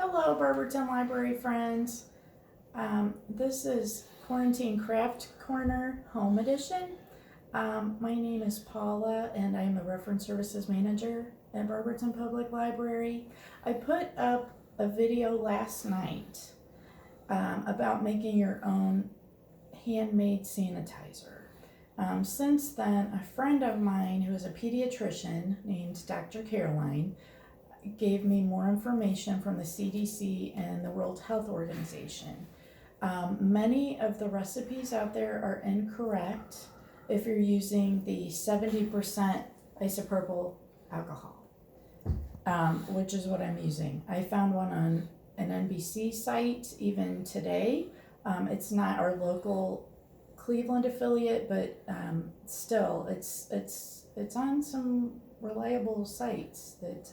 Hello, Barberton Library friends. This is Quarantine Craft Corner Home Edition. My name is Paula and I am the Reference Services Manager at Barberton Public Library. I put up a video last night about making your own handmade sanitizer. Since then, a friend of mine who is a pediatrician named Dr. Caroline gave me more information from the CDC and the World Health Organization. Many of the recipes out there are incorrect if you're using the 70% isopropyl alcohol, which is what I'm using. I found one on an NBC site even today. It's not our local Cleveland affiliate, but still, it's on some reliable sites that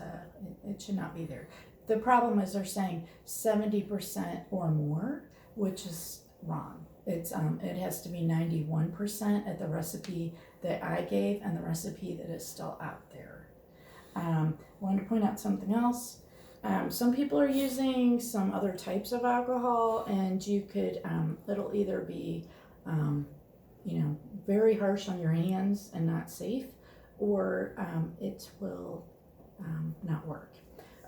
it should not be there. The problem is they're saying 70% or more, which is wrong. It has to be 91% at the recipe that I gave and the recipe that is still out there. Wanted to point out something else. Some people are using some other types of alcohol, and you could it'll either be very harsh on your hands and not safe, or it will not work.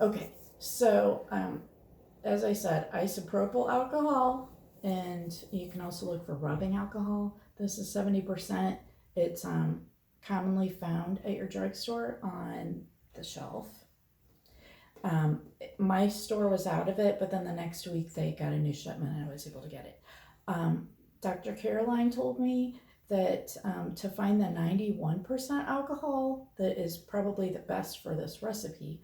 Okay, so as I said, isopropyl alcohol, and you can also look for rubbing alcohol. This is 70%. It's commonly found at your drugstore on the shelf. My store was out of it, but then the next week they got a new shipment and I was able to get it. Dr. Caroline told me that to find the 91% alcohol that is probably the best for this recipe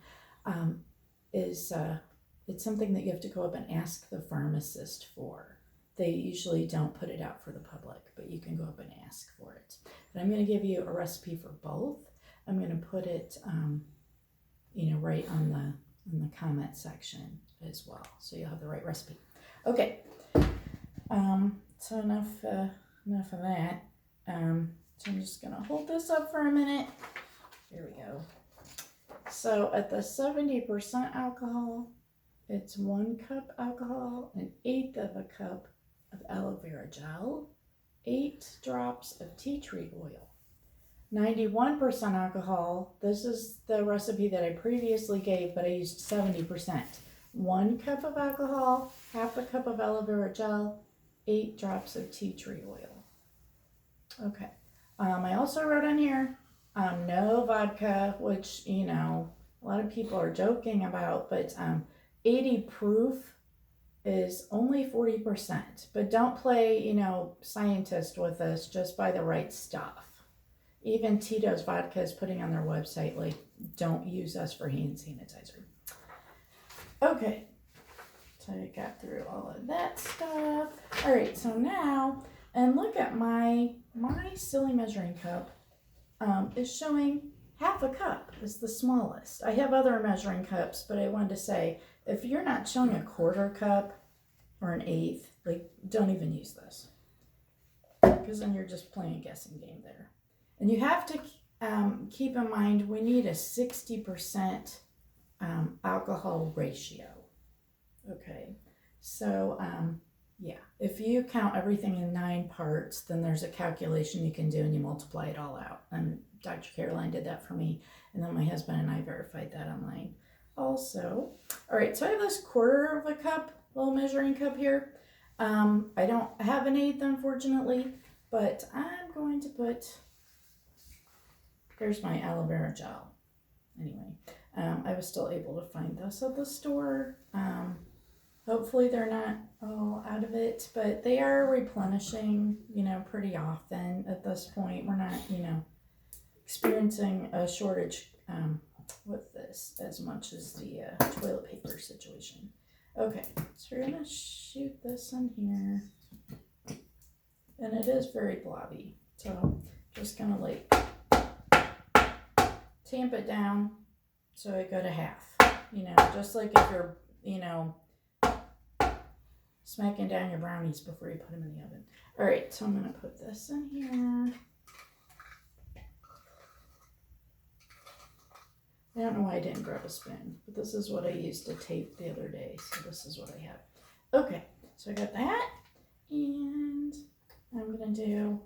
it's something that you have to go up and ask the pharmacist for. They usually don't put it out for the public, but you can go up and ask for it. But I'm going to give you a recipe for both. I'm going to put it right in the comment section as well, so you'll have the right recipe. Okay, so enough of that. So I'm just gonna hold this up for a minute. Here we go. So at the 70% alcohol, it's 1 cup alcohol, 1/8 of a cup of aloe vera gel, 8 drops of tea tree oil. 91% alcohol, this is the recipe that I previously gave, but I used 70%. 1 cup of alcohol, 1/2 a cup of aloe vera gel, 8 drops of tea tree oil. Okay, I also wrote on here, no vodka, which, a lot of people are joking about, but 80 proof is only 40%, but don't play, scientist with this, just buy the right stuff. Even Tito's Vodka is putting on their website, like, don't use us for hand sanitizer. Okay, so I got through all of that stuff. All right, so now, and look at my silly measuring cup is showing 1/2 a cup is the smallest. I have other measuring cups, but I wanted to say, if you're not showing a 1/4 cup or 1/8, like, don't even use this, because then you're just playing a guessing game there. And you have to keep in mind, we need a 60% alcohol ratio. Okay, so yeah, if you count everything in 9 parts, then there's a calculation you can do and you multiply it all out. And Dr. Caroline did that for me, and then my husband and I verified that online also. All right, so I have this 1/4 of a cup, little measuring cup here. I don't have an 1/8, unfortunately, but I'm going to put, here's my aloe vera gel. Anyway, I was still able to find this at the store. Hopefully they're not all out of it, but they are replenishing, pretty often at this point. We're not, experiencing a shortage with this as much as the toilet paper situation. Okay, so we're gonna shoot this in here, and it is very blobby, so just gonna like tamp it down so I go to 1/2, just like if you're, smacking down your brownies before you put them in the oven. All right, so I'm going to put this in here. I don't know why I didn't grab a spoon, but this is what I used to tape the other day, so this is what I have. Okay, so I got that, and I'm gonna do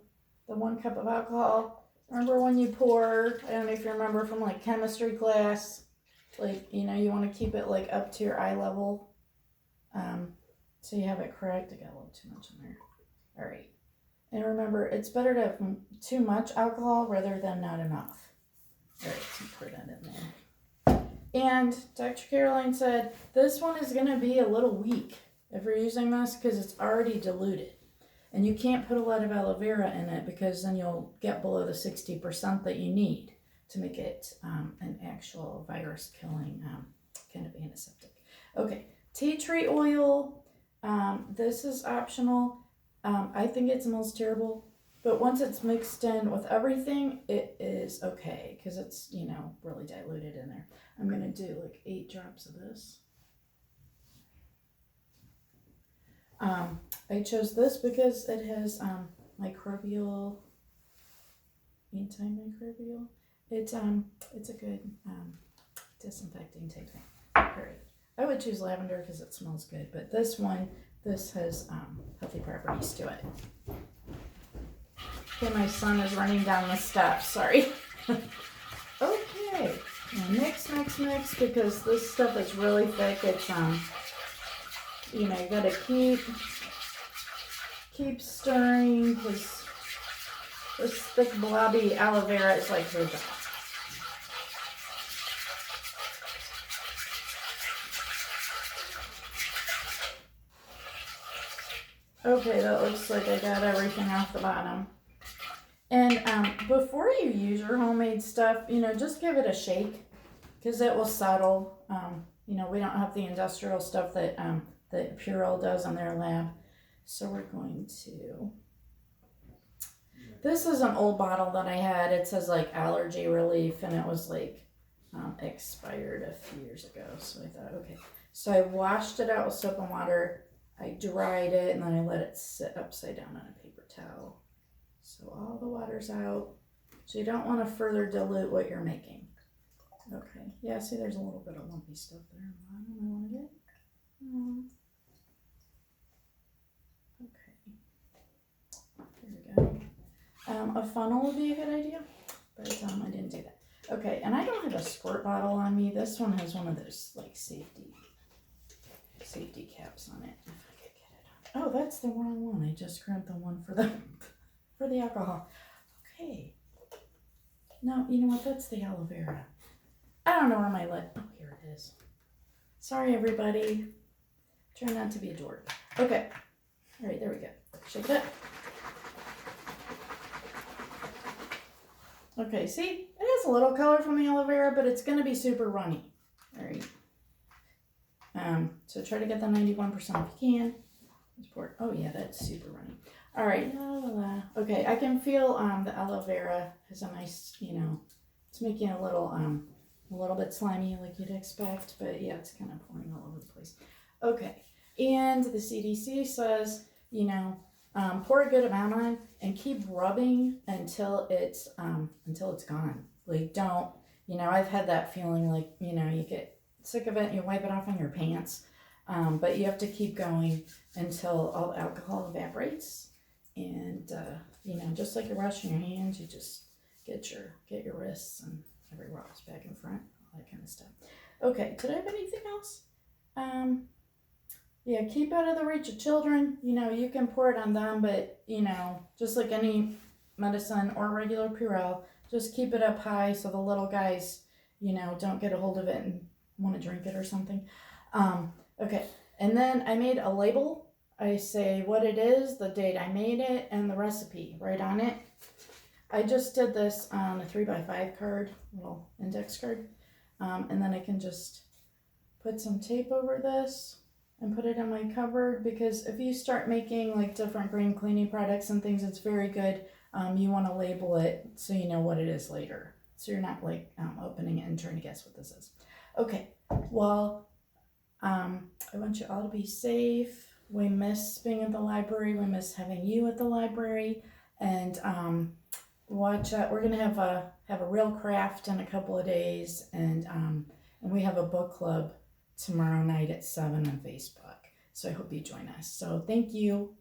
the 1 cup of alcohol. Remember when you pour, I don't know if you remember from like chemistry class, like, you know, you want to keep it like up to your eye level, so you have it correct. I got a little too much in there. All right, and remember, it's better to have too much alcohol rather than not enough. All right, so pour that in there. And Dr. Caroline said this one is going to be a little weak if you're using this because it's already diluted. And you can't put a lot of aloe vera in it because then you'll get below the 60% that you need to make it an actual virus-killing kind of antiseptic. Okay, tea tree oil. This is optional. I think it smells terrible. But once it's mixed in with everything, it is okay because it's, you know, really diluted in there. I'm going to do like 8 drops of this. I chose this because it has microbial, antimicrobial. It's a good disinfecting type thing. All right. I would choose lavender because it smells good, but this one, this has healthy properties to it. Okay, my son is running down the steps, sorry. Okay, now mix because this stuff is really thick. It's you know, you gotta keep stirring because this thick blobby aloe vera is like her job. Okay, that looks like I got everything off the bottom. And before you use your homemade stuff, you know, just give it a shake because it will settle. You know, we don't have the industrial stuff that that Purell does in their lab. So we're going to, this is an old bottle that I had. It says like allergy relief and it was like expired a few years ago. So I thought, okay. So I washed it out with soap and water. I dried it and then I let it sit upside down on a paper towel. So all the water's out. So you don't want to further dilute what you're making. Okay. Yeah, see there's a little bit of lumpy stuff there. I want to get. Okay. There we go. A funnel would be a good idea, but I didn't do that. Okay, and I don't have a squirt bottle on me. This one has one of those like safety caps on it. If I could get it on. Oh, that's the wrong one. I just grabbed the one for the alcohol. Okay. No, you know what? That's the aloe vera. I don't know where my lid. Oh, here it is. Sorry, everybody. Try not to be a dork. Okay. All right, there we go. Shake it up. Okay, see? It has a little color from the aloe vera, but it's going to be super runny. All right. So try to get the 91% if you can. Let's pour. Oh, yeah, that's super runny. All right. Okay, I can feel the aloe vera has a nice, you know, it's making it a little bit slimy like you'd expect, but yeah, it's kind of pouring all over the place. Okay, and the CDC says, you know, pour a good amount on and keep rubbing until it's gone. Like don't, you know, I've had that feeling like, you know, you get sick of it, you wipe it off on your pants, but you have to keep going until all the alcohol evaporates. And you know, just like you're washing your hands, you just get your wrists and everywhere else, back and front, all that kind of stuff. Okay, did I have anything else? Yeah, keep out of the reach of children. You know, you can pour it on them, but you know, just like any medicine or regular Purell, just keep it up high so the little guys, you know, don't get a hold of it and want to drink it or something. Okay, and then I made a label. I say what it is, the date I made it, and the recipe right on it. I just did this on a 3x5 card, little index card, and then I can just put some tape over this and put it on my cupboard, because if you start making like different green cleaning products and things, it's very good. You want to label it so you know what it is later, so you're not like opening it and trying to guess what this is. Okay, well, I want you all to be safe. We miss being at the library. We miss having you at the library. And watch out. We're going to have have a real craft in a couple of days, and we have a book club tomorrow night at 7 on Facebook. So I hope you join us. So thank you.